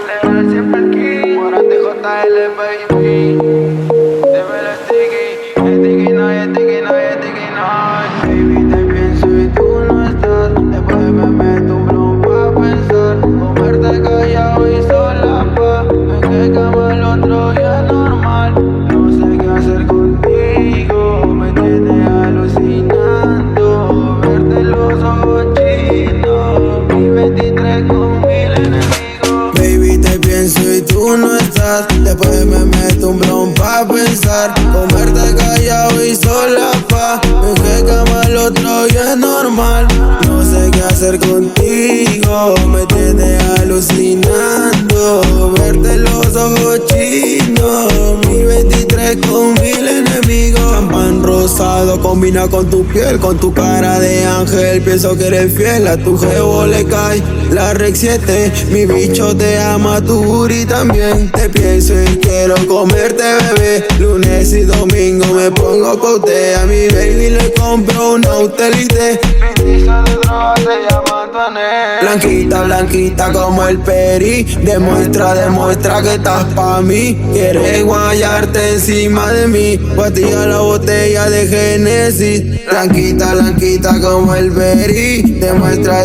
legal siempre aquí. Morante JL, baby. Debe el sticky no, y sticky no, y sticky no. Baby, te pienso y tú no estás. Después me meto un blon pa' pensar. Comerte callado y sola pa'. En qué cama el otro ya es normal. No sé qué hacer contigo. Me tienes alucinando. Verte los ojos chinos. Mi 23 con 1000 enemigos. Baby, te pienso y tú no estás. Después me meto un blon pa' pensar. Comerte callado y sola pa'. En qué cama el otro ya es normal. No sé qué hacer contigo. Me tienes alucinando. Verte los ojos chinos. Mi 23 con 1000 enemigos. Champán rosado combina con tu piel, con tu cara de ángel. Pienso que eres fiel, a tu jevo le cae la Rec 7. Mi bicho te ama, tu booty también. Te pienso y quiero comerte, bebé. Lunes y domingo me pongo pa' usted. A mi baby le compro una utilité. Pitiza de droga se llama Antoinette. Blanquita, blanquita como el peri. Demuestra que estás pa' mí. Quieres guayarte encima de mí. Batía la botella de Genesis. Blanquita, blanquita como el peri. Demuestra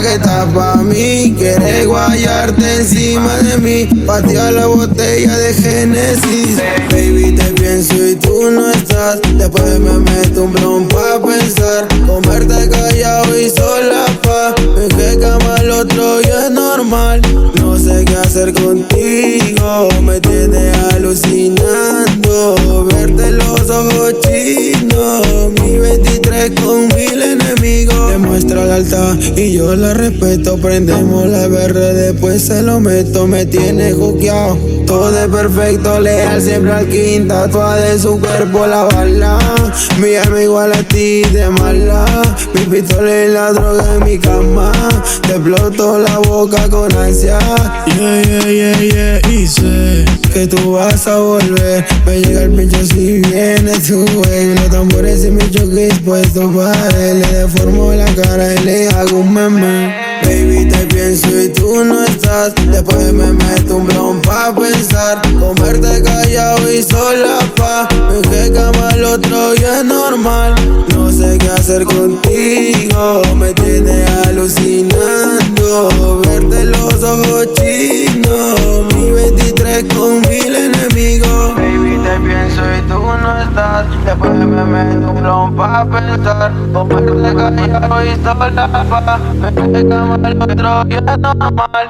que estás pa' mí. Quieres guayarte encima de mí. Batía la botella de Genesis. Baby, te pienso y tú no estás. Después me meto un blon pa' pensar. Comerte callado y sola pa'. En qué cama el otro ya es normal. No sé qué hacer contigo. Me tienes alucinando. Verte los ojos chinos. Mi 23 con 1000 enemigos. Demuestra lealtad y yo la respeto. Prendemos la BR, después se lo meto. Me tiene juqueado. Todo es perfecto, leal siempre al king. Tatuada de su cuerpo la bala. Mi arma igual a ti de mala. Mi pistola y la droga en mi cama. Te exploto la boca con ansia. Y sé que tú vas a volver. Me llega el pincho si vienes tú, güey. Los tambores y mi choque dispuesto para él. Le deformo la cara y le hago un meme. Baby, te pienso y tú no estás. Después me meto un blon pa' pensar. Comerte callado y sola pa'. En qué cama el otro ya es normal. No sé qué hacer contigo. Me tienes alucinando. Verte los ojos chinos. Mi 23 con 1000 enemigos. Baby, te pienso y tú no estás. Después me meto un blon pa' pensar. Comerte callado y sola pa'. En qué cama el otro ya es normal.